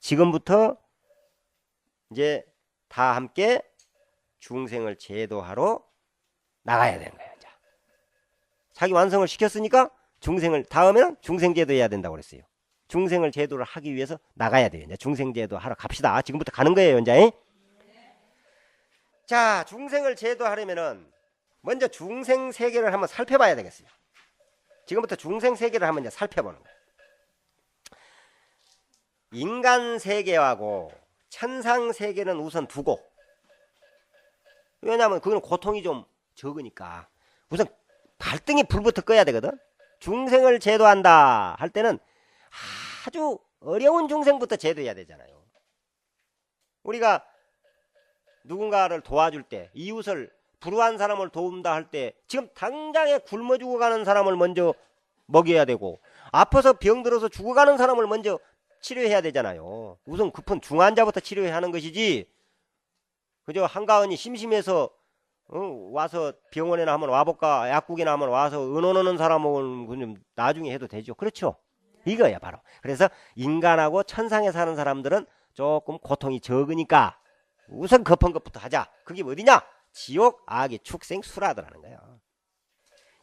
지금부터 이제 다 함께 중생을 제도하러 나가야 되는 거예요. 이제. 자기 완성을 시켰으니까 중생을 다음에는 중생제도 해야 된다고 그랬어요. 중생을 제도를 하기 위해서 나가야 돼요. 이제 중생제도 하러 갑시다. 지금부터 가는 거예요, 이제. 자, 중생을 제도하려면은 먼저 중생 세계를 한번 살펴봐야 되겠어요. 지금부터 중생 세계를 한번 이제 살펴보는 거예요. 인간 세계하고 천상 세계는 우선 두고, 왜냐하면 그건 고통이 좀 적으니까 우선 발등에 불부터 꺼야 되거든. 중생을 제도한다 할 때는 아주 어려운 중생부터 제도해야 되잖아요. 우리가 누군가를 도와줄 때, 이웃을 불우한 사람을 도운다 할 때 지금 당장에 굶어 죽어가는 사람을 먼저 먹여야 되고, 아파서 병들어서 죽어가는 사람을 먼저 치료해야 되잖아요. 우선 급한 중환자부터 치료해야 하는 것이지, 그저 한가은이 심심해서 와서 병원에나 한번 와볼까, 약국이나 한번 와서 은혼하는 사람은 좀 나중에 해도 되죠. 그렇죠? 이거야 바로. 그래서 인간하고 천상에 사는 사람들은 조금 고통이 적으니까 우선 급한 것부터 하자. 그게 어디냐? 지옥, 악의 축생, 수라더라는 거예요.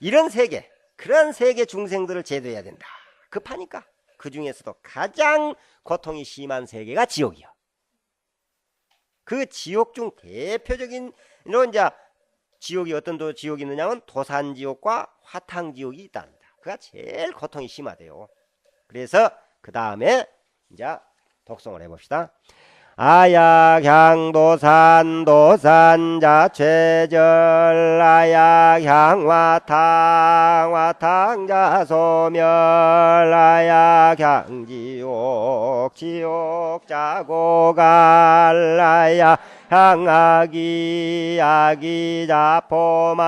이런 세계, 그런 세계 중생들을 제도해야 된다. 급하니까. 그 중에서도 가장 고통이 심한 세계가 지옥이야. 그 지옥 중 대표적인 이제 지옥이 어떤 지옥이 있느냐면 도산지옥과 화탕지옥이 있답니다. 그가 제일 고통이 심하대요. 그래서 그 다음에 이제 독송을 해봅시다. 아약향도산 도산자최절 아약향화탕 화탕자소멸 아약향지옥 지옥자고갈 아약향아기 아기자포만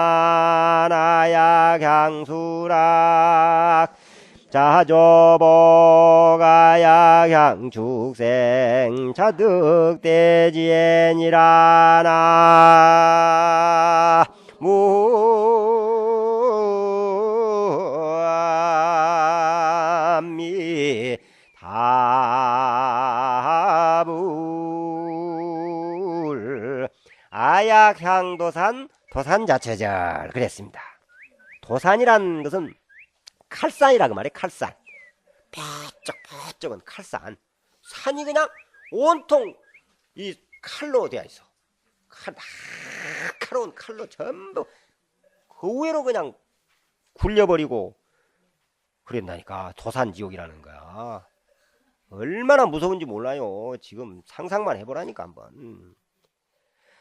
아약향수락 자조보가야향 축생 자득대지엔이라나 무아미타불 아약향도산 도산자체절 그랬습니다. 도산이란 것은 칼산이라고 말해. 칼산. 퍽쩍퍽쩍은 칼산. 산이 그냥 온통 이 칼로 되어 있어. 날카로운 칼로 전부 그 위로 그냥 굴려버리고 그랬다니까. 도산지옥이라는 거야. 얼마나 무서운지 몰라요. 지금 상상만 해보라니까 한번.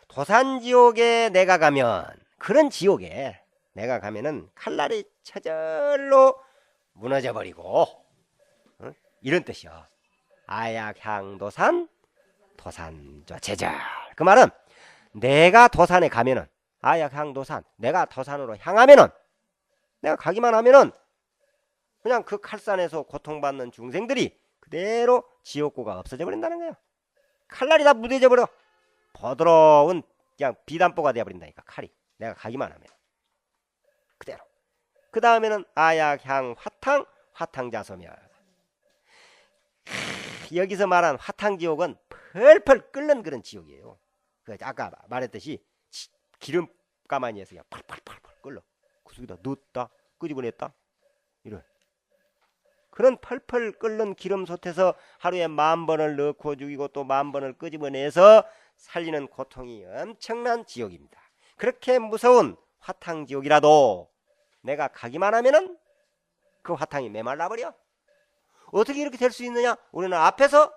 도산지옥에 내가 가면, 그런 지옥에 내가 가면은 칼날이 저절로 무너져버리고, 이런 뜻이요. 아약향도산 도산좌체절. 그 말은 내가 도산에 가면은, 아약향도산, 내가 도산으로 향하면은, 내가 가기만 하면은 그냥 그 칼산에서 고통받는 중생들이 그대로 지옥고가 없어져 버린다는 거예요. 칼날이 다 무뎌져 버려. 부드러운 그냥 비단보가 되어버린다니까. 칼이 내가 가기만 하면 그대로. 그 다음에는 아약향 화탕 화탕자소멸. 여기서 말한 화탕지옥은 펄펄 끓는 그런 지옥이에요. 아까 말했듯이 기름 가마니에서 그냥 펄펄펄펄 끓러. 그 속에다 넣었다 끄집어냈다 이런 그런 펄펄 끓는 기름 솥에서 하루에 10,000번을 넣고 죽이고 또 10,000번을 끄집어내서 살리는 고통이 엄청난 지옥입니다. 그렇게 무서운 화탕지옥이라도 내가 가기만 하면은 그 화탕이 메말라버려. 어떻게 이렇게 될 수 있느냐? 우리는 앞에서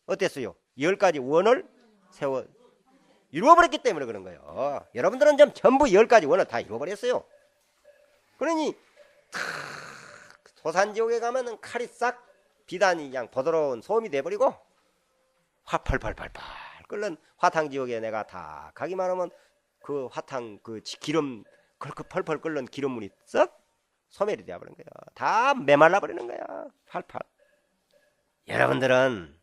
어땠어요? 10가지 원을 세워 이루어버렸기 때문에 그런 거예요. 여러분들은 전부 10가지 원을 다 이루어버렸어요. 그러니 도산지옥에 가면은 칼이 싹 비단이 그냥 부드러운 솜이 돼버리고 펄펄펄펄 끓는 화탕지옥에 내가 다 가기만 하면 그 화탕 그 기름 그 펄펄 끓는 기름물이 썩 소멸이 되어버린 거야. 다 메말라 버리는 거야. 팔팔. 여러분들은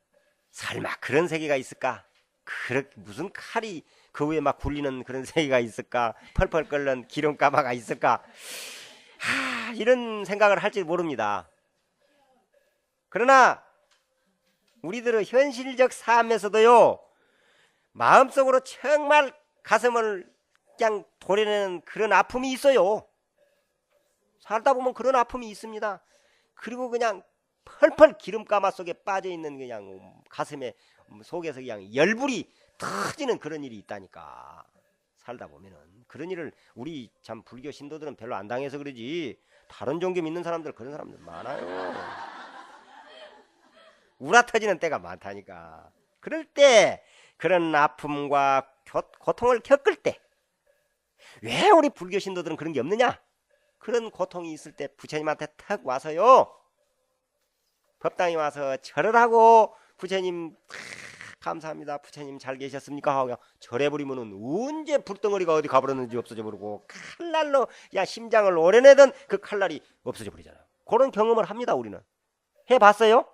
설마 그런 세계가 있을까? 그렇게 무슨 칼이 그 위에 막 굴리는 그런 세계가 있을까? 펄펄 끓는 기름 가마가 있을까? 이런 생각을 할지 모릅니다. 그러나 우리들의 현실적 삶에서도요, 마음속으로 정말 가슴을 그냥 도려내는 그런 아픔이 있어요. 살다 보면 그런 아픔이 있습니다. 그리고 그냥 펄펄 기름가마 속에 빠져있는 그냥 가슴에 속에서 그냥 열불이 터지는 그런 일이 있다니까. 살다 보면은 그런 일을 우리 참 불교 신도들은 별로 안 당해서 그러지, 다른 종교 믿는 사람들 그런 사람들 많아요. 우라 터지는 때가 많다니까. 그럴 때 그런 아픔과 고통을 겪을 때 왜 우리 불교 신도들은 그런 게 없느냐? 그런 고통이 있을 때 부처님한테 탁 와서요, 법당에 와서 절을 하고 부처님 감사합니다, 부처님 잘 계셨습니까? 하고 절해버리면은 언제 불덩어리가 어디 가버렸는지 없어져 버리고 칼날로 야 심장을 오려내던 그 칼날이 없어져 버리잖아요. 그런 경험을 합니다. 우리는 해봤어요?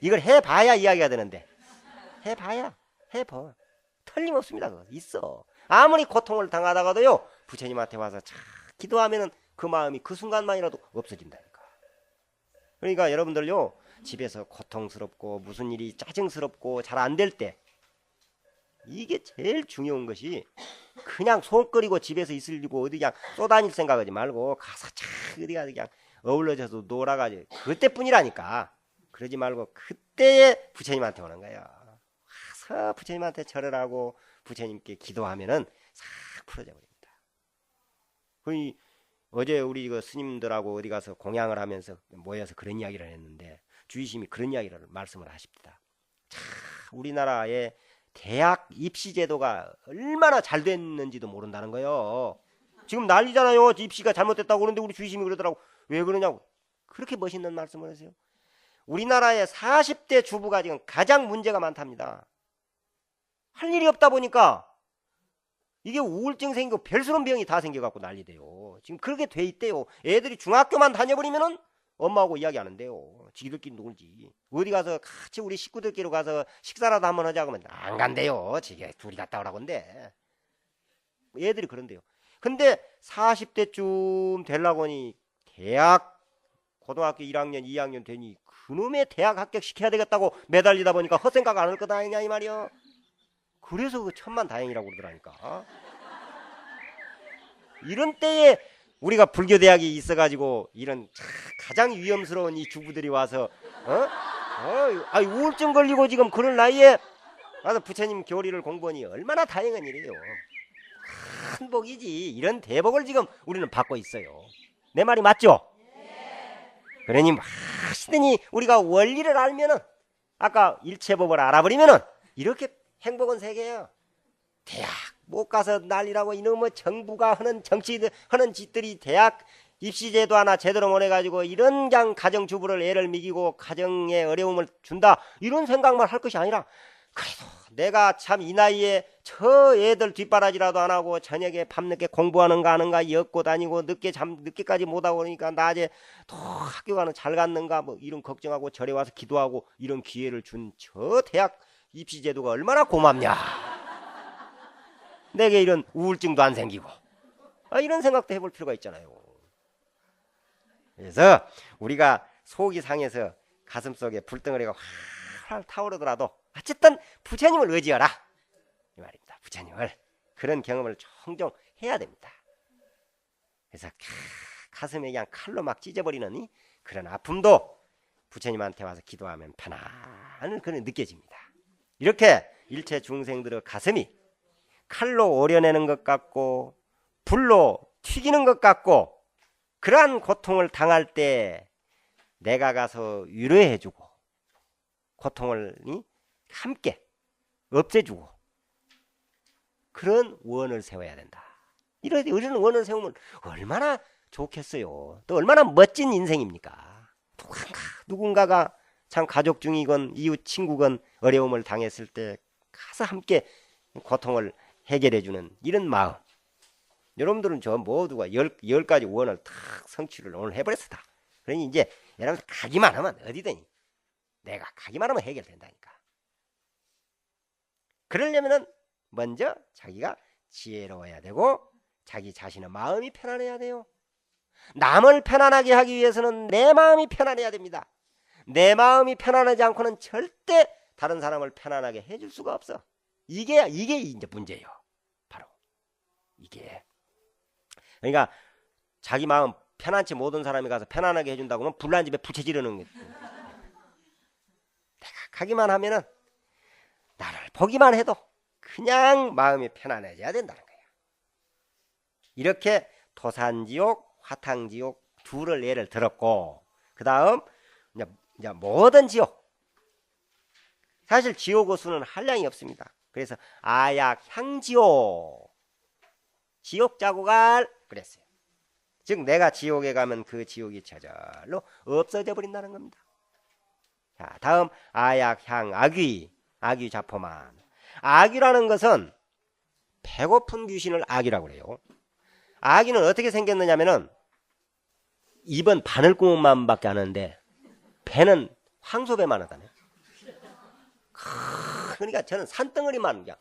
이걸 해봐야 이야기가 되는데, 해봐. 틀림없습니다. 그거 있어. 아무리 고통을 당하다가도요, 부처님한테 와서 참 기도하면은 그 마음이 그 순간만이라도 없어진다니까. 그러니까 여러분들요, 집에서 고통스럽고 무슨 일이 짜증스럽고 잘 안 될 때, 이게 제일 중요한 것이, 그냥 손 끓이고 집에서 있으려고 어디 그냥 쏘다닐 생각하지 말고 가서 참 어디가 그냥 어울러져서 놀아가지고 그때뿐이라니까. 그러지 말고 그때에 부처님한테 오는 거예요. 와서 부처님한테 절을 하고 부처님께 기도하면은 싹 풀어져 버립니다. 어제 우리 그 스님들하고 어디 가서 공양을 하면서 모여서 그런 이야기를 했는데, 주의심이 그런 이야기를 말씀을 하십니다. 참 우리나라의 대학 입시 제도가 얼마나 잘 됐는지도 모른다는 거예요. 지금 난리잖아요. 입시가 잘못됐다고 그러는데 우리 주의심이 그러더라고. 왜 그러냐고. 그렇게 멋있는 말씀을 하세요. 우리나라의 40대 주부가 지금 가장 문제가 많답니다. 할 일이 없다 보니까 이게 우울증 생기고 별스런 병이 다 생겨갖고 난리돼요. 지금 그렇게 돼 있대요. 애들이 중학교만 다녀버리면은 엄마하고 이야기 안 한대요. 지들끼리 놀지. 어디 가서 같이 우리 식구들끼리 가서 식사라도 한번 하자고 하면 안 간대요. 지게 둘이 갔다 오라고 한대. 애들이 그런데요. 근데 40대쯤 되려고 하니 대학 고등학교 1학년 2학년 되니 그놈의 대학 합격시켜야 되겠다고 매달리다 보니까 헛생각 안 할 거다 아니냐 이 말이요. 그래서 그 천만 다행이라고 그러더라니까. 이런 때에 우리가 불교대학이 있어가지고 이런 가장 위험스러운 이 주부들이 와서 우울증 걸리고 지금 그런 나이에 와서 부처님 교리를 공부하니 얼마나 다행한 일이에요. 큰 복이지. 이런 대복을 지금 우리는 받고 있어요. 내 말이 맞죠? 그러니 마시더니 우리가 원리를 알면은, 아까 일체법을 알아버리면은 이렇게 행복은 세계예요. 대학 못 가서 난리라고 이놈의 정부가 하는 정치들 하는 짓들이 대학 입시제도 하나 제대로 못 해가지고 이런 그냥 가정주부를 애를 미기고 가정에 어려움을 준다, 이런 생각만 할 것이 아니라, 그래도 내가 참 이 나이에 저 애들 뒷바라지라도 안 하고 저녁에 밤늦게 공부하는가 하는가 엮고 다니고 늦게까지 못하고 그러니까 낮에 또 학교 가는 잘 갔는가 뭐 이런 걱정하고 절에 와서 기도하고 이런 기회를 준 저 대학 입시제도가 얼마나 고맙냐. 내게 이런 우울증도 안 생기고 이런 생각도 해볼 필요가 있잖아요. 그래서 우리가 속이 상해서 가슴속에 불덩어리가 활활 타오르더라도 어쨌든 부처님을 의지하라 이 말입니다. 부처님을. 그런 경험을 종종 해야 됩니다. 그래서 가슴에 그냥 칼로 막 찢어버리는 그런 아픔도 부처님한테 와서 기도하면 편안한 그런 느껴집니다. 이렇게 일체 중생들의 가슴이 칼로 오려내는 것 같고 불로 튀기는 것 같고 그러한 고통을 당할 때 내가 가서 위로해주고 고통을 함께 없애주고 그런 원을 세워야 된다. 이런 원을 세우면 얼마나 좋겠어요. 또 얼마나 멋진 인생입니까? 누군가가 참 가족 중이건 이웃 친구건 어려움을 당했을 때 가서 함께 고통을 해결해주는 이런 마음. 여러분들은 저 모두가 열 가지 원을 탁 성취를 오늘 해버렸어 다. 그러니 이제 여러분들 가기만 하면 어디든지 내가 가기만 하면 해결된다니까. 그러려면은 먼저 자기가 지혜로워야 되고 자기 자신의 마음이 편안해야 돼요. 남을 편안하게 하기 위해서는 내 마음이 편안해야 됩니다. 내 마음이 편안하지 않고는 절대 다른 사람을 편안하게 해줄 수가 없어. 이게 이제 문제예요. 바로 이게. 그러니까 자기 마음 편안치 못한 사람이 가서 편안하게 해준다고 하면 불난 집에 부채 지르는 게. 내가 가기만 하면은 나를 보기만 해도 그냥 마음이 편안해져야 된다는 거야. 이렇게 토산지옥, 화탕지옥 둘을 예를 들었고, 그 다음 이제 모든 지옥. 사실 지옥의 수는 한량이 없습니다. 그래서 아약향지옥, 지옥 자고갈 그랬어요. 즉 내가 지옥에 가면 그 지옥이 저절로 없어져 버린다는 겁니다. 자, 다음 아약향 악귀, 악귀 자포만. 악귀라는 것은 배고픈 귀신을 악귀라고 그래요. 악귀는 어떻게 생겼느냐면은 입은 바늘구멍만밖에 안 하는데 배는 황소배만 하다네. 그러니까 저는 산덩어리만, 그냥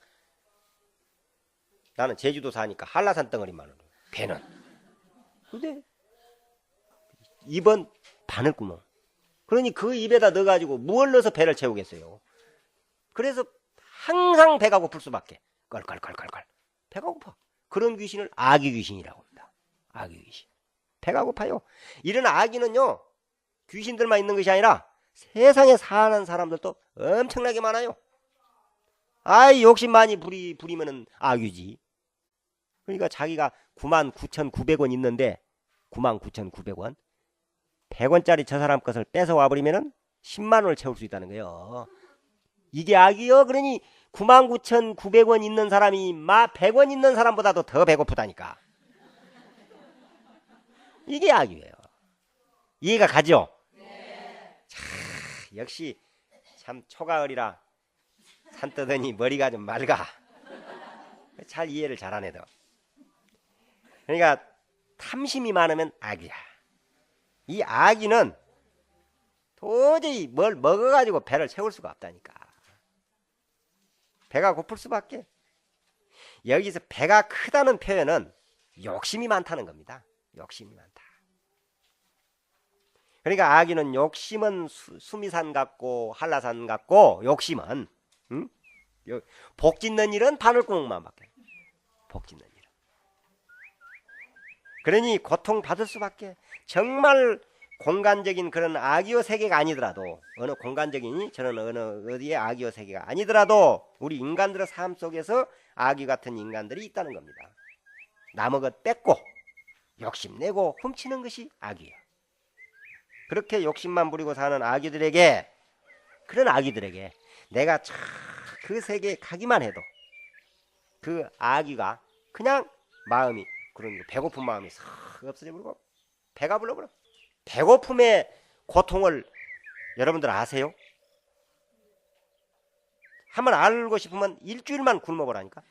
나는 제주도 사니까 한라산 덩어리만 하는 배는. 근데 입은 바늘구멍. 그러니 그 입에다 넣어가지고 뭘 넣어서 배를 채우겠어요. 그래서 항상 배가 고플 수밖에. 껄껄껄껄껄 배가 고파. 그런 귀신을 악귀 귀신이라고 합니다. 악귀 귀신. 배가 고파요. 이런 악귀는요, 귀신들만 있는 것이 아니라 세상에 사는 사람들도 엄청나게 많아요. 아이, 욕심 많이 부리면은 악귀지. 그러니까 자기가 99,900원 있는데 99,900원 100원짜리 저 사람 것을 뺏어와 버리면은 10만 원을 채울 수 있다는 거예요. 이게 악이요. 그러니 99,900원 있는 사람이 100원 있는 사람보다도 더 배고프다니까. 이게 악이에요. 이해가 가죠? 자, 역시 참 초가을이라 산떠더니 머리가 좀 맑아. 잘 이해를 잘하네. 더. 그러니까 탐심이 많으면 악이야. 이 악이는 도저히 뭘 먹어가지고 배를 채울 수가 없다니까. 배가 고플 수밖에. 여기서 배가 크다는 표현은 욕심이 많다는 겁니다. 욕심이 많다. 그러니까 악이는 욕심은 수미산 같고 한라산 같고, 욕심은 복 짓는 일은 바늘구멍만 밖에. 복 짓는 일은. 그러니 고통받을 수밖에. 정말 공간적인 그런 악의의 세계가 아니더라도, 어느 공간적인 저는 어느 어디에 악의의 세계가 아니더라도 우리 인간들의 삶 속에서 악의 같은 인간들이 있다는 겁니다. 남의 것 뺏고 욕심내고 훔치는 것이 악이에요. 그렇게 욕심만 부리고 사는 악의들에게, 그런 악의들에게 내가 그 세계에 가기만 해도 그 악의가 그냥 마음이, 그런 배고픈 마음이 싹 없어져 버리고 배가 불러버려. 배고픔의 고통을 여러분들 아세요? 한번 알고 싶으면 일주일만 굶어보라니까.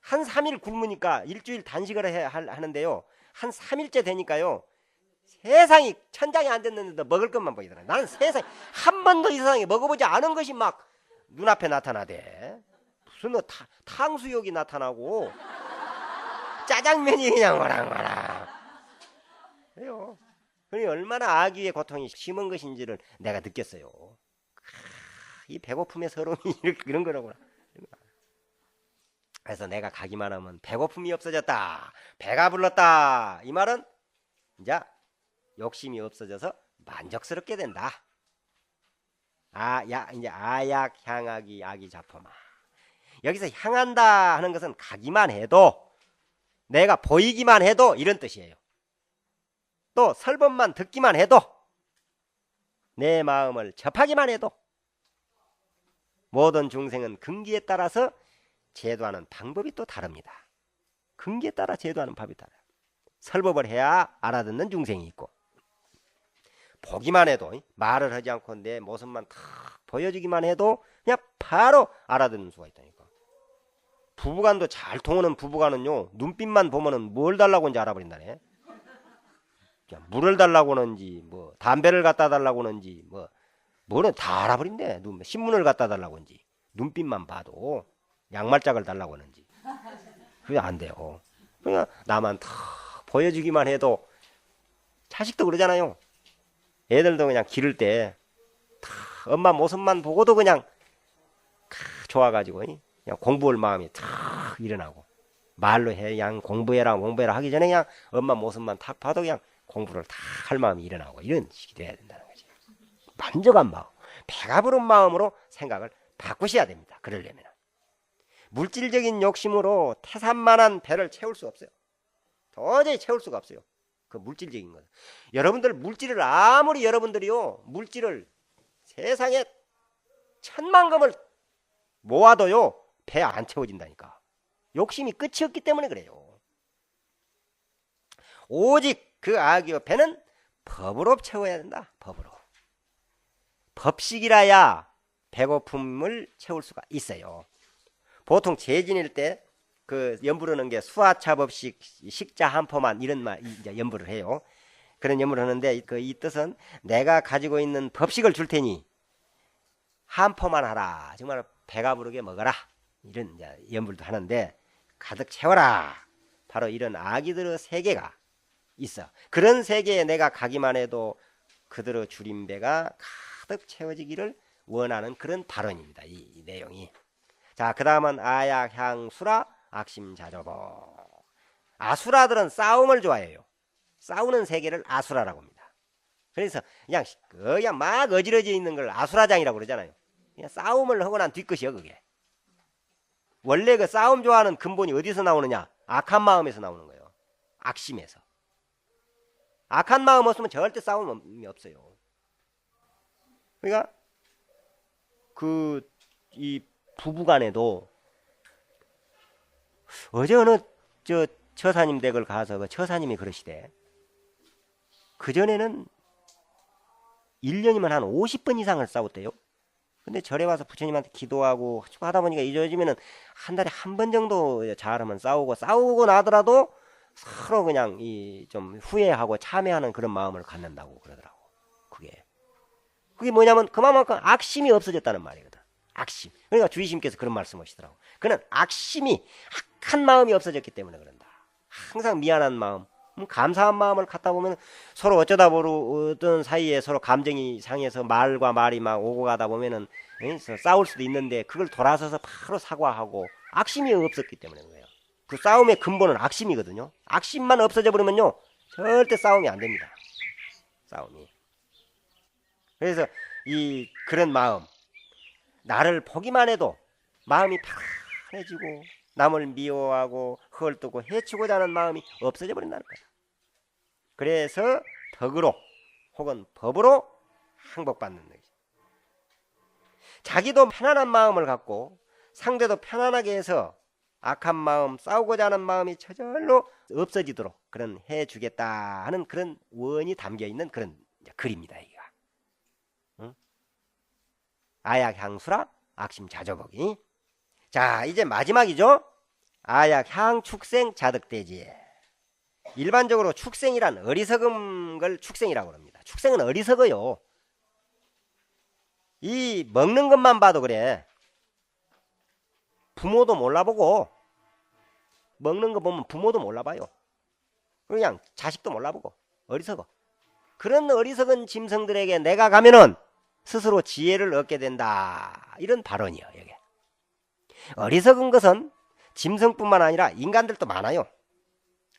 한 3일 굶으니까 일주일 단식을 하는데요, 한 3일째 되니까요, 세상이 천장이 안 됐는데도 먹을 것만 보이더라. 나는 세상에 한 번도 이 세상에 먹어보지 않은 것이 막 눈앞에 나타나대. 무슨 뭐 탕수육이 나타나고 짜장면이 그냥 와랑와랑. 그래요. 그러니 얼마나 악의의 고통이 심한 것인지를 내가 느꼈어요. 이 배고픔의 서러움이 이런 거라구나. 그래서 내가 가기만 하면 배고픔이 없어졌다, 배가 불렀다, 이 말은 이제 욕심이 없어져서 만족스럽게 된다. 이제 아약 향하기 악이 자포마. 여기서 향한다 하는 것은 가기만 해도, 내가 보이기만 해도 이런 뜻이에요. 또 설법만 듣기만 해도, 내 마음을 접하기만 해도, 모든 중생은 근기에 따라서 제도하는 방법이 또 다릅니다. 근기에 따라 제도하는 법이 달라요. 설법을 해야 알아듣는 중생이 있고, 보기만 해도, 말을 하지 않고 내 모습만 탁 보여주기만 해도 그냥 바로 알아듣는 수가 있다니까. 부부간도 잘 통하는 부부간은요, 눈빛만 보면은 뭘 달라고 하는지 알아버린다네. 물을 달라고 하는지, 뭐 담배를 갖다 달라고 하는지, 뭐는 다 알아버린대. 신문을 갖다 달라고 하는지, 눈빛만 봐도 양말짝을 달라고 하는지. 그게 안 돼요. 그냥 나만 탁 보여주기만 해도, 자식도 그러잖아요. 애들도 그냥 기를 때 엄마 모습만 보고도 그냥 좋아가지고 그냥 공부할 마음이 탁 일어나고, 말로 해 그냥 공부해라 하기 전에 그냥 엄마 모습만 탁 봐도 그냥 공부를 다 할 마음이 일어나고, 이런 식이 돼야 된다는 거지. 만족한 마음, 배가 부른 마음으로 생각을 바꾸셔야 됩니다. 그러려면 물질적인 욕심으로 태산만한 배를 채울 수 없어요. 도저히 채울 수가 없어요. 그 물질적인 것. 여러분들 물질을 아무리 여러분들이요 물질을 세상에 1000만금을 모아도요 배 안 채워진다니까. 욕심이 끝이 없기 때문에 그래요. 오직 그 악의 배는 법으로 채워야 된다. 법으로. 법식이라야 배고픔을 채울 수가 있어요. 보통 제진일 때 그 연부르는 게 수하차법식 식자 한 포만, 이런 말 이제 연부를 해요. 그런 연부를 하는데 이 뜻은 내가 가지고 있는 법식을 줄 테니 한 포만 하라. 정말 배가 부르게 먹어라. 이런 이제 연부도 하는데, 가득 채워라. 바로 이런 아기들의 세계가 있어. 그런 세계에 내가 가기만 해도 그들의 줄인 배가 가득 채워지기를 원하는 그런 발언입니다. 이 내용이. 자, 그 다음은 아약향수라 악심자조복. 아수라들은 싸움을 좋아해요. 싸우는 세계를 아수라라고 합니다. 그래서 그냥 막 어지러져 있는 걸 아수라장이라고 그러잖아요. 그냥 싸움을 하고 난 뒤끝이요, 그게. 원래 그 싸움 좋아하는 근본이 어디서 나오느냐? 악한 마음에서 나오는 거예요. 악심에서. 악한 마음 없으면 절대 싸움이 없어요. 그러니까 이 부부간에도 어제 어느 처사님 댁을 가서 그 처사님이 그러시대. 그전에는 1년이면 한 50번 이상을 싸웠대요. 근데 절에 와서 부처님한테 기도하고 하다 보니까 이러지면은 한 달에 한 번 정도 잘하면 싸우고 나더라도 서로 그냥 좀 후회하고 참회하는 그런 마음을 갖는다고 그러더라고. 그게 뭐냐면 그만큼 악심이 없어졌다는 말이거든. 악심. 그러니까 주의심께서 그런 말씀하시더라고. 그는 악심이, 악한 마음이 없어졌기 때문에 그런다. 항상 미안한 마음, 감사한 마음을 갖다 보면 서로 어쩌다 보던 사이에 서로 감정이 상해서 말과 말이 막 오고 가다 보면은 싸울 수도 있는데, 그걸 돌아서서 바로 사과하고, 악심이 없었기 때문에 그래요. 그 싸움의 근본은 악심이거든요. 악심만 없어져 버리면요 절대 싸움이 안 됩니다. 싸움이. 그래서 그런 마음, 나를 보기만 해도 마음이 편해지고 남을 미워하고 헐뜯고 해치고자 하는 마음이 없어져 버린다는 거야. 그래서 덕으로 혹은 법으로 항복받는 거지. 자기도 편안한 마음을 갖고 상대도 편안하게 해서 악한 마음, 싸우고자 하는 마음이 저절로 없어지도록 그런 해주겠다 하는 그런 원이 담겨있는 그런 글입니다. 이게. 응? 아약향수라 악심자조복이. 자, 이제 마지막이죠. 아약향축생 자득대지. 일반적으로 축생이란 어리석은 걸 축생이라고 합니다. 축생은 어리석어요. 이 먹는 것만 봐도 그래. 부모도 몰라보고, 먹는 거 보면 부모도 몰라봐요. 그냥 자식도 몰라보고 어리석어. 그런 어리석은 짐승들에게 내가 가면은 스스로 지혜를 얻게 된다. 이런 발언이요. 여기. 어리석은 것은 짐승뿐만 아니라 인간들도 많아요.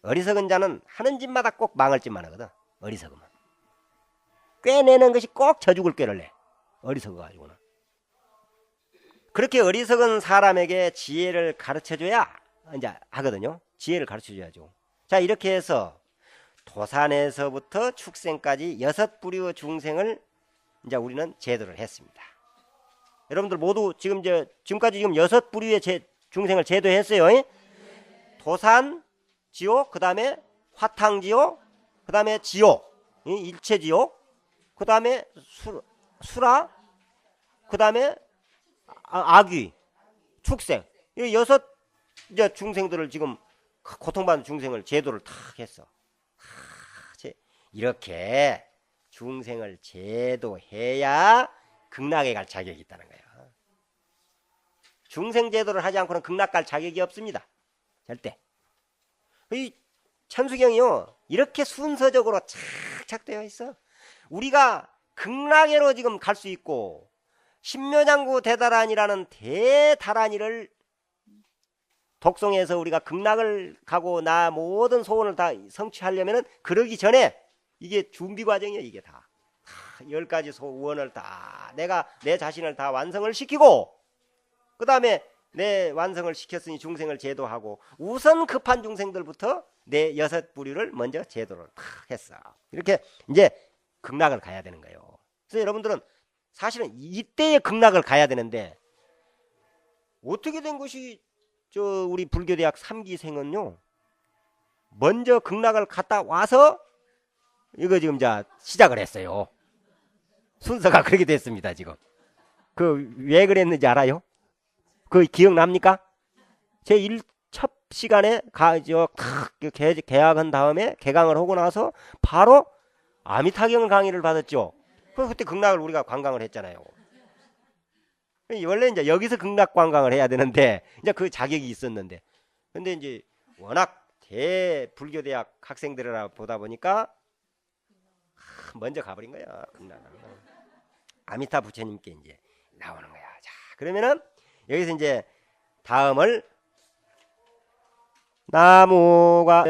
어리석은 자는 하는 짓마다 꼭 망할 짓만 하거든. 어리석으면. 꾀내는 것이 꼭 져죽을 꾀를 내. 어리석어가지고는. 그렇게 어리석은 사람에게 지혜를 가르쳐줘야 이제 하거든요. 지혜를 가르쳐줘야죠. 자, 이렇게 해서 도산에서부터 축생까지 6부류의 중생을 이제 우리는 제도를 했습니다. 여러분들 모두 지금까지 6부류의 중생을 제도했어요. 도산, 지옥, 그 다음에 화탕지옥, 그 다음에 지옥, 일체지옥, 그 다음에 수라, 그 다음에 악귀, 축생. 이 6 중생들을 지금 고통받는 중생을 제도를 탁 했어. 이렇게 중생을 제도해야 극락에 갈 자격이 있다는 거예요. 중생 제도를 하지 않고는 극락 갈 자격이 없습니다. 절대. 이 천수경이요 이렇게 순서적으로 착착 되어 있어. 우리가 극락에로 지금 갈 수 있고 신묘장구 대다란이라는 대다란이를 독송해서 우리가 극락을 가고 나 모든 소원을 다 성취하려면은 그러기 전에 이게 준비 과정이에요. 이게 다 10가지 소원을 다 내가 내 자신을 다 완성을 시키고 그 다음에 내 완성을 시켰으니 중생을 제도하고 우선 급한 중생들부터 내 6부류를 먼저 제도를 탁 했어. 이렇게 이제 극락을 가야 되는 거예요. 그래서 여러분들은 사실은 이때의 극락을 가야 되는데 어떻게 된 것이 저 우리 불교대학 3기생은요 먼저 극락을 갔다 와서 이거 지금 자 시작을 했어요. 순서가 그렇게 됐습니다. 지금 그 왜 그랬는지 알아요? 그 기억납니까? 제 1첫 시간에 개학한 다음에 개강을 하고 나서 바로 아미타경 강의를 받았죠. 그때 극락을 우리가 관광을 했잖아요. 원래 이제 여기서 극락 관광을 해야 되는데 이제 그 자격이 있었는데 근데 이제 워낙 대불교대학 학생들이라 보다 보니까 먼저 가버린 거야. 극락을. 아미타 부처님께 이제 나오는 거야. 자, 그러면은 여기서 이제 다음을 나무가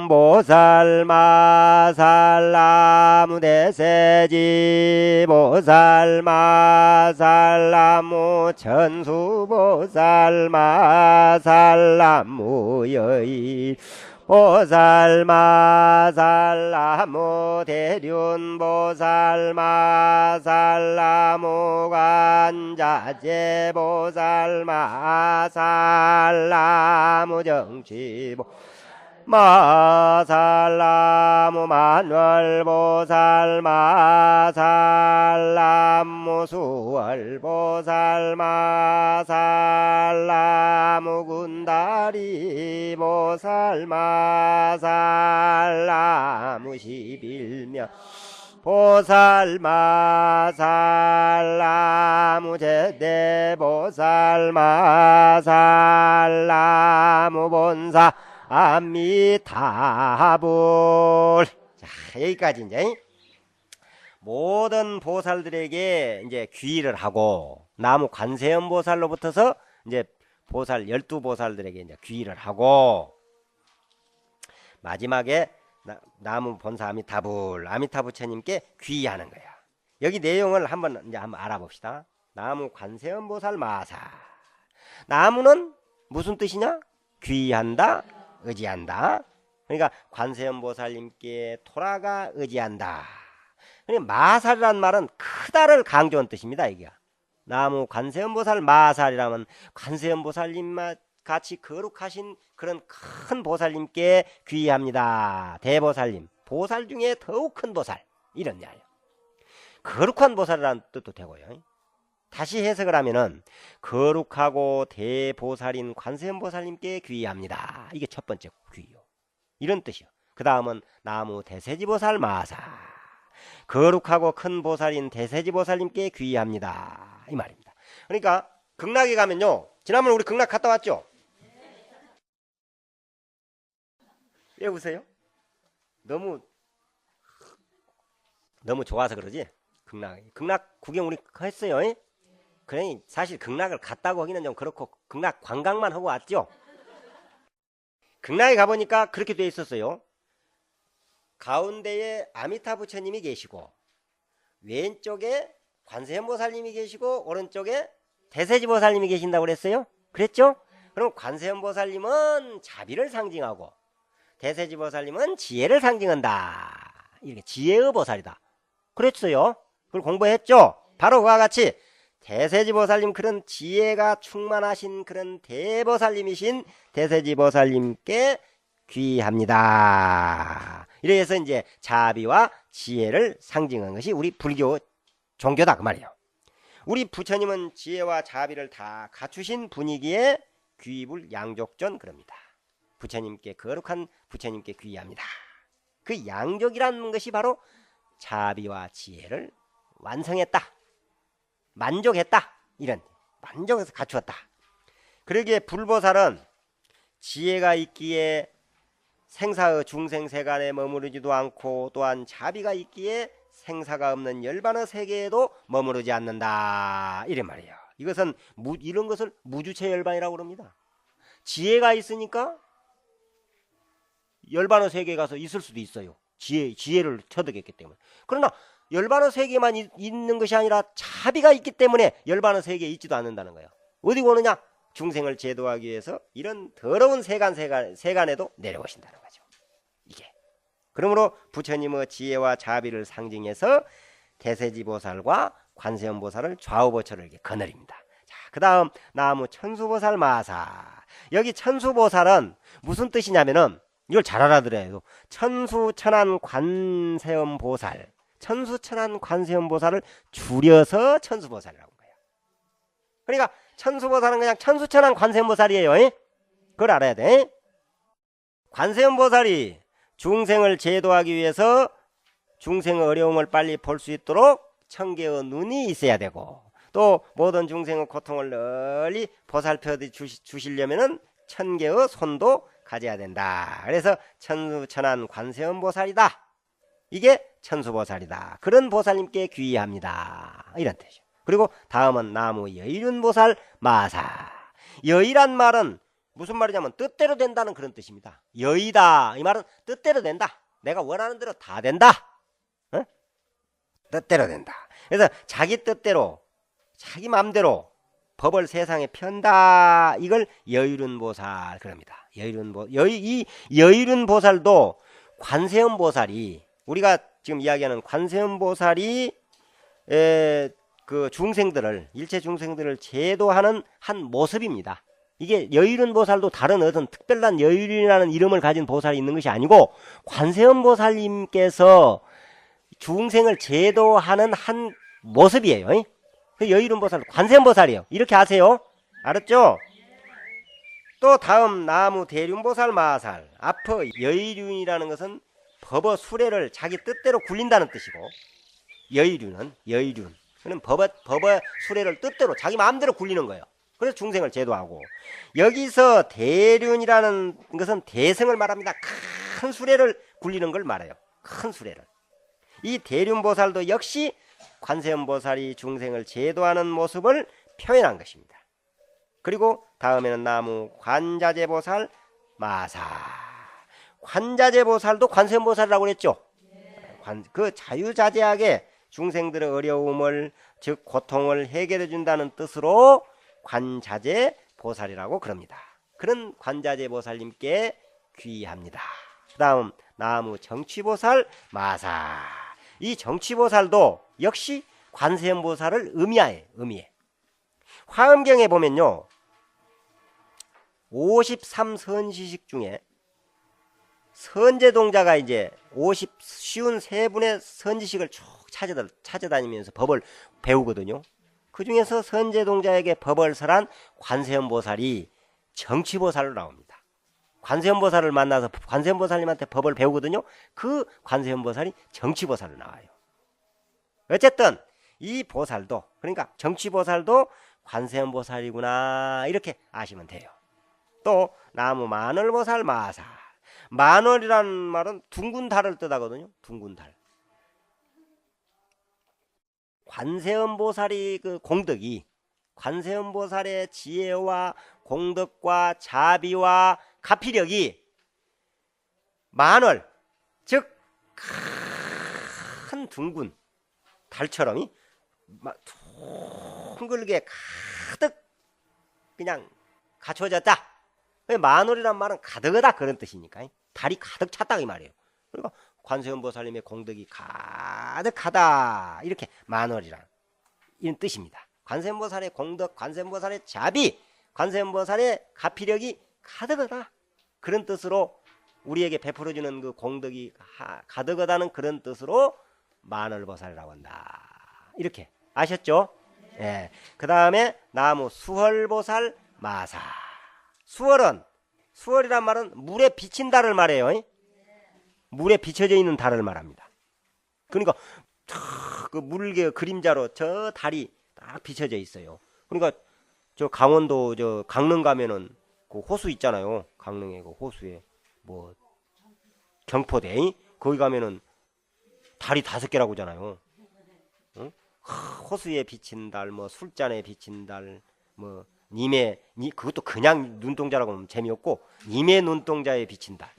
보살 마살 나무 대세지 보살 마살 나무 천수 보살 마살 나무 여의 보살 마살 나무 대륜 보살 마살 나무 관자재 보살 마살 나무 정취보 마살 나무 만월 보살 마살 나무 수월 보살 마살 나무 군다리 보살 마살 나무 11명 보살 마살 나무 제대 보살 마살 나무 본사 아미타불. 자, 여기까지 이제 모든 보살들에게 이제 귀의를 하고 나무 관세음 보살로부터서 이제 보살 12보살들에게 이제 귀의를 하고 마지막에 나무 본사 아미타불 아미타부처님께 귀의하는 거야. 여기 내용을 한번 알아봅시다. 나무 관세음 보살 마사. 나무는 무슨 뜻이냐? 귀의한다. 의지한다. 그러니까 관세음 보살님께 토라가 의지한다. 그러니까 마살이라는 말은 크다를 강조한 뜻입니다. 이게 나무 관세음 보살 마살이라면 관세음 보살님 같이 거룩하신 그런 큰 보살님께 귀의합니다. 대보살님, 보살 중에 더욱 큰 보살, 이런 냐요. 거룩한 보살이라는 뜻도 되고요. 다시 해석을 하면은 거룩하고 대보살인 관세음보살님께 귀의합니다. 이게 첫 번째 귀의요. 이런 뜻이요. 그 다음은 나무 대세지보살 마사. 거룩하고 큰 보살인 대세지보살님께 귀의합니다. 이 말입니다. 그러니까 극락에 가면요. 지난번에 우리 극락 갔다 왔죠? 왜 웃어요? 너무 좋아서 그러지? 극락 구경 우리 했어요. 그래 사실 극락을 갔다고 하기는 좀 그렇고 극락 관광만 하고 왔죠. 극락에 가보니까 그렇게 돼 있었어요. 가운데에 아미타 부처님이 계시고 왼쪽에 관세음보살님이 계시고 오른쪽에 대세지보살님이 계신다고 그랬어요. 그랬죠? 그럼 관세음보살님은 자비를 상징하고 대세지보살님은 지혜를 상징한다. 이렇게 지혜의 보살이다. 그랬어요. 그걸 공부했죠. 바로 그와 같이 대세지보살님 그런 지혜가 충만하신 그런 대보살님이신 대세지보살님께 귀의합니다. 이래서 이제 자비와 지혜를 상징한 것이 우리 불교 종교다 그 말이에요. 우리 부처님은 지혜와 자비를 다 갖추신 분이기에 귀입을 양족전 그럽니다. 부처님께 거룩한 부처님께 귀의합니다. 그 양족이라는 것이 바로 자비와 지혜를 완성했다. 만족했다. 이런 만족해서 갖추었다. 그러기에 불보살은 지혜가 있기에 생사의 중생세간에 머무르지도 않고 또한 자비가 있기에 생사가 없는 열반의 세계에도 머무르지 않는다. 이래 말이에요. 이것은 이런 것을 무주체 열반이라고 그럽니다. 지혜가 있으니까 열반의 세계에 가서 있을 수도 있어요. 지혜를 터득했기 때문에. 그러나 열반의 세계만 있는 것이 아니라 자비가 있기 때문에 열반의 세계에 있지도 않는다는 거예요. 어디 오느냐? 중생을 제도하기 위해서 이런 더러운 세간에도 내려오신다는 거죠. 이게. 그러므로 부처님의 지혜와 자비를 상징해서 대세지보살과 관세음보살을 좌우보처를 이렇게 거느립니다. 자, 그 다음 나무 천수보살 마사. 여기 천수보살은 무슨 뜻이냐면은 이걸 잘 알아들어야 해요. 천수천안 관세음보살. 천수천안 관세음보살을 줄여서 천수보살이라고 한 거예요. 그러니까 천수보살은 그냥 천수천안 관세음보살이에요. 그걸 알아야 돼. 관세음보살이 중생을 제도하기 위해서 중생의 어려움을 빨리 볼 수 있도록 천개의 눈이 있어야 되고, 또 모든 중생의 고통을 널리 보살펴 주시려면은 천개의 손도 가져야 된다. 그래서 천수천안 관세음보살이다. 이게 천수보살이다. 그런 보살님께 귀의합니다. 이런 뜻이죠. 그리고 다음은 나무 여의륜보살 마사. 여의란 말은 무슨 말이냐면 뜻대로 된다는 그런 뜻입니다. 여의다. 이 말은 뜻대로 된다. 내가 원하는 대로 다 된다. 어? 뜻대로 된다. 그래서 자기 뜻대로 자기 마음대로 법을 세상에 편다. 이걸 여의륜보살 그럽니다. 이 여의륜보살도 관세음보살이, 우리가 지금 이야기하는 관세음보살이 그 중생들을, 일체 중생들을 제도하는 한 모습입니다. 이게 여의륜보살도 다른 어떤 특별한 여의륜이라는 이름을 가진 보살이 있는 것이 아니고 관세음보살님께서 중생을 제도하는 한 모습이에요. 그 여의륜보살, 관세음보살이에요. 이렇게 아세요? 알았죠? 또 다음 나무 대륜보살 마살. 앞에 여의륜이라는 것은 법의 수레를 자기 뜻대로 굴린다는 뜻이고, 여의륜은 그는 법의 수레를 뜻대로 자기 마음대로 굴리는 거예요. 그래서 중생을 제도하고, 여기서 대륜이라는 것은 대승을 말합니다. 큰 수레를 굴리는 걸 말해요. 큰 수레를. 이 대륜보살도 역시 관세음보살이 중생을 제도하는 모습을 표현한 것입니다. 그리고 다음에는 나무 관자재보살 마사. 관자재보살도 관세음보살이라고 그랬죠. 그 자유자재하게 중생들의 어려움을, 즉 고통을 해결해 준다는 뜻으로 관자재보살이라고 그럽니다. 그런 관자재보살님께 귀의합니다. 그 다음 나무 정취보살 마사. 이 정취보살도 역시 관세음보살을 의미해. 화엄경에 보면요, 53선시식 중에 선제동자가 이제 53분의 선지식을 쭉 찾아다니면서 법을 배우거든요. 그 중에서 선제동자에게 법을 설한 관세음보살이 정취보살로 나옵니다. 관세음보살을 만나서 관세음보살님한테 법을 배우거든요. 그 관세음보살이 정취보살로 나와요. 어쨌든 이 보살도, 그러니까 정취보살도 관세음보살이구나, 이렇게 아시면 돼요. 또 나무 만월보살 마사. 만월이라는 말은 둥근 달을 뜻하거든요. 둥근 달. 관세음보살이 그 공덕이, 관세음보살의 지혜와 공덕과 자비와 가피력이 만월, 즉 큰 둥근 달처럼 둥글게 가득 그냥 갖춰졌다. 만월이란 말은 가득하다, 그런 뜻이니까 달이 가득 찼다 이 말이에요. 그러니까 관세음보살님의 공덕이 가득하다, 이렇게 만월이란 이런 뜻입니다. 관세음보살의 공덕, 관세음보살의 자비, 관세음보살의 가피력이 가득하다, 그런 뜻으로 우리에게 베풀어주는 그 공덕이 가득하다는 그런 뜻으로 만월보살이라고 한다. 이렇게 아셨죠? 예. 그 다음에 나무 수월보살 마사. 수월이란 말은 물에 비친 달을 말해요. 물에 비춰져 있는 달을 말합니다. 그러니까 그 물개 그림자로 저 달이 딱 비춰져 있어요. 그러니까 저 강원도 저 강릉 가면은 그 호수 있잖아요. 강릉에 그 호수에 뭐 경포대, 거기 가면은 달이 5개라고 하잖아요. 응? 호수에 비친 달, 뭐 술잔에 비친 달, 뭐 그것도 그냥 눈동자라고 하면 재미없고 님의 눈동자에 비친 달.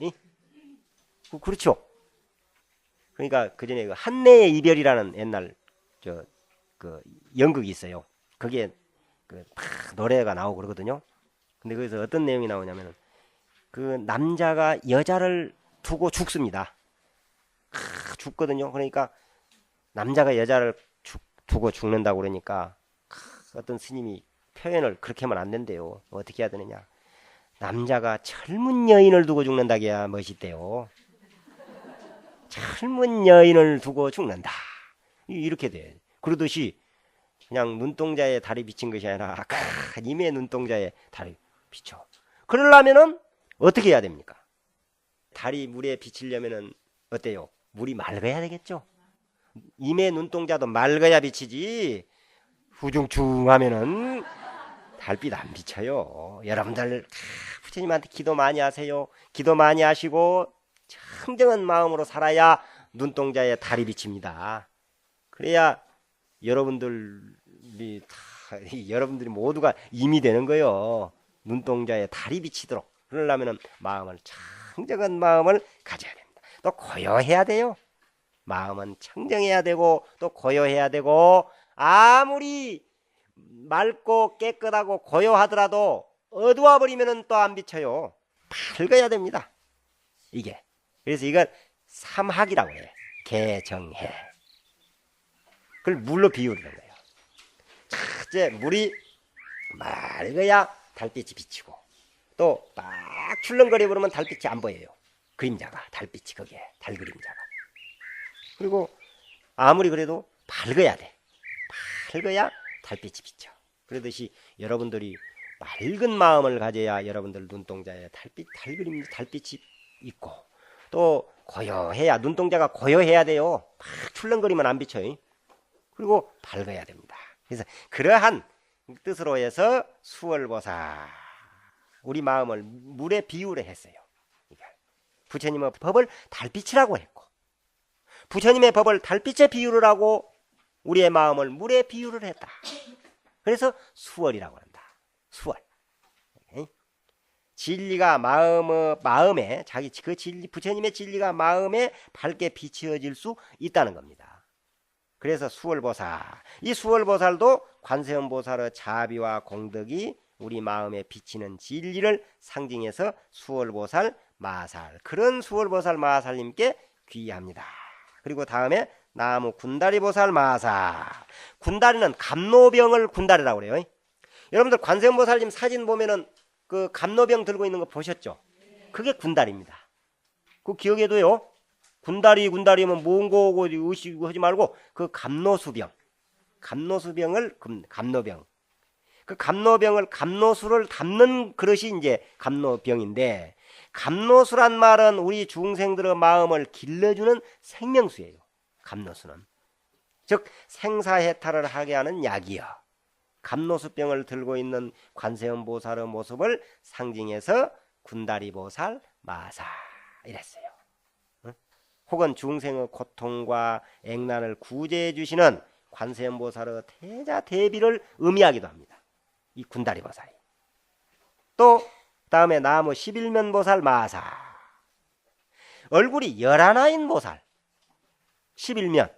그렇죠. 그러니까 그 전에 한내의 이별이라는 옛날 그 연극이 있어요. 거기에 막 노래가 나오고 그러거든요. 근데 거기서 어떤 내용이 나오냐면은 그 남자가 여자를 두고 죽습니다. 죽거든요. 그러니까 남자가 여자를 두고 죽는다고 그러니까 어떤 스님이 표현을 그렇게 하면 안 된대요. 어떻게 해야 되느냐. 남자가 젊은 여인을 두고 죽는다기야 멋있대요. 젊은 여인을 두고 죽는다. 이렇게 돼. 그러듯이 그냥 눈동자에 달이 비친 것이 아니라 님의 눈동자에 달이 비쳐. 그러려면은 어떻게 해야 됩니까? 달이 물에 비치려면은 어때요? 물이 맑아야 되겠죠? 님의 눈동자도 맑아야 비치지 후중충하면은 달빛 안 비쳐요. 여러분들 부처님한테 기도 많이 하세요. 기도 많이 하시고 청정한 마음으로 살아야 눈동자에 달이 비칩니다. 그래야 여러분들이 모두가 임이 되는 거예요. 눈동자에 달이 비치도록. 그러려면 마음을 청정한 마음을 가져야 됩니다. 또 고요해야 돼요. 마음은 청정해야 되고 또 고요해야 되고 아무리 맑고 깨끗하고 고요하더라도 어두워 버리면 또 안 비쳐요. 밝아야 됩니다. 이게. 그래서 이걸 삼학이라고 해요. 개정해. 그걸 물로 비유를 한 거예요. 첫째 물이 맑아야 달빛이 비치고 또 막 출렁거려 버리면 달빛이 안 보여요. 그림자가 달빛이 거기에 달 그림자가. 그리고 아무리 그래도 밝아야 돼. 밝아야 달빛이 비쳐. 그러듯이 여러분들이 맑은 마음을 가져야 여러분들 눈동자에 달빛이 있고 또 고요해야 눈동자가 고요해야 돼요. 막 출렁거리면 안 비쳐요. 그리고 밝아야 됩니다. 그래서 그러한 뜻으로 해서 수월보살 우리 마음을 물에 비유를 했어요. 부처님의 법을 달빛이라고 했고 부처님의 법을 달빛에 비유를 하고 우리의 마음을 물에 비유를 했다. 그래서 수월이라고 한다. 수월. 진리가 마음에 자기 그 진리 부처님의 진리가 마음에 밝게 비춰질 수 있다는 겁니다. 그래서 수월보살 이 수월보살도 관세음보살의 자비와 공덕이 우리 마음에 비치는 진리를 상징해서 수월보살 마살 그런 수월보살 마살님께 귀의합니다. 그리고 다음에 나무 군다리보살 마살 군다리는 감노병을 군다리라고 그래요. 여러분들 관세음보살님 사진 보면은 그 감노병 들고 있는 거 보셨죠? 그게 군다리입니다. 그 기억해둬요. 군다리면 뭔 거고 의식하지 말고 그 감노수병을 감노병 그 감노병을 감노수를 담는 그릇이 이제 감노병인데 감노수란 말은 우리 중생들의 마음을 길러주는 생명수예요. 감노수는 즉 생사해탈을 하게 하는 약이요. 감노수병을 들고 있는 관세음보살의 모습을 상징해서 군다리보살 마살 이랬어요. 혹은 중생의 고통과 액난을 구제해 주시는 관세음보살의 태자 대비를 의미하기도 합니다. 이 군다리보살이. 또 다음에 나무 11면보살 마살 얼굴이 11인 보살 11면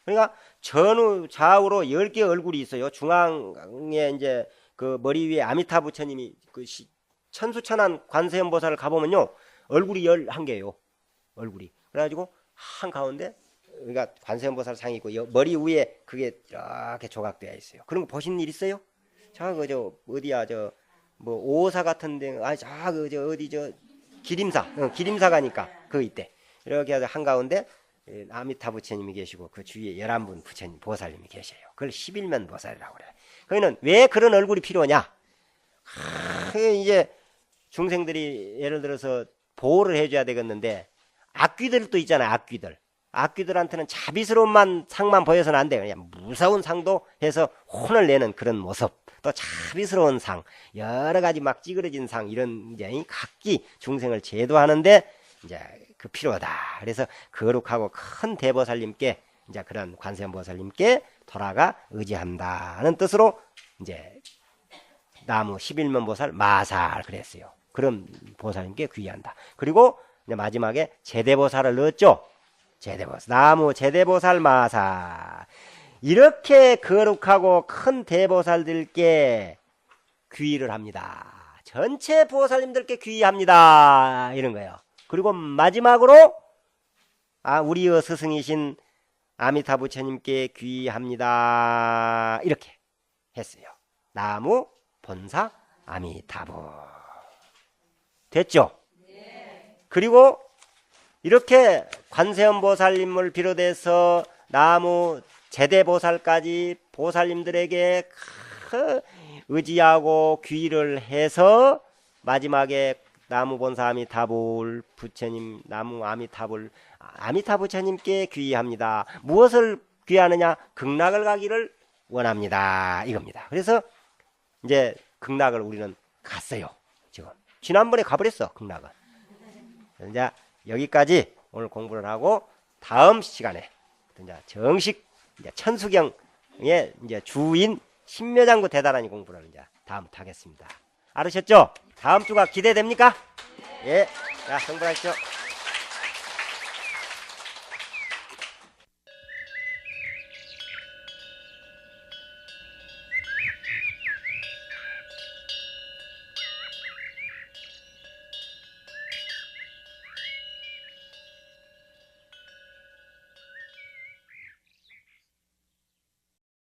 그러니까 전후 좌우로 10개 얼굴이 있어요. 중앙에 이제 그 머리 위에 아미타 부처님이 그 천수천한 관세음보살을 가보면요. 얼굴이 11개예요. 얼굴이. 그래가지고 한가운데 그러니까 관세음보살 상이 있고 머리 위에 그게 이렇게 조각되어 있어요. 그런 거 보신 일 있어요? 어디야 뭐 오사 같은데 어디 기림사 가니까 그거 있대. 이렇게 해서 한가운데 아미타 부처님이 계시고 그 주위에 11분 부처님 보살님이 계셔요. 그걸 11면 보살이라고 그래요. 거기는 왜 그런 얼굴이 필요하냐? 이제 중생들이 예를 들어서 보호를 해줘야 되겠는데 악귀들도 있잖아요. 악귀들한테는 자비스러운 상만 보여서는 안 돼요. 그냥 무서운 상도 해서 혼을 내는 그런 모습. 또 자비스러운 상, 여러 가지 막 찌그러진 상 이런 이제 각기 중생을 제도하는데 이제 그 필요하다. 그래서 거룩하고 큰 대보살님께 이제 그런 관세음보살님께 돌아가 의지한다는 뜻으로 이제 나무 11면 보살 마살 그랬어요. 그런 보살님께 귀의한다. 그리고 이제 마지막에 제대보살을 넣었죠. 제대보살 나무 제대보살 마살 이렇게 거룩하고 큰 대보살들께 귀의를 합니다. 전체 보살님들께 귀의합니다. 이런 거예요. 그리고 마지막으로 우리의 스승이신 아미타 부처님께 귀의합니다. 이렇게 했어요. 나무 본사 아미타부. 됐죠? 그리고 이렇게 관세음보살님을 비롯해서 나무 제대보살까지 보살님들에게 의지하고 귀의를 해서 마지막에 나무 본사 아미타불 부처님 나무 아미타 부처님께 귀의합니다. 무엇을 귀의하느냐? 극락을 가기를 원합니다. 이겁니다. 그래서 이제 극락을 우리는 갔어요. 지금 지난번에 가버렸어. 극락은. 이제 여기까지 오늘 공부를 하고 다음 시간에 이제 정식 이제 천수경의 이제 주인 신묘장구 대단하니 공부를 이제 다음부터 하겠습니다. 알으셨죠? 다음 주가 기대됩니까? 예. 자, 성불하십시오.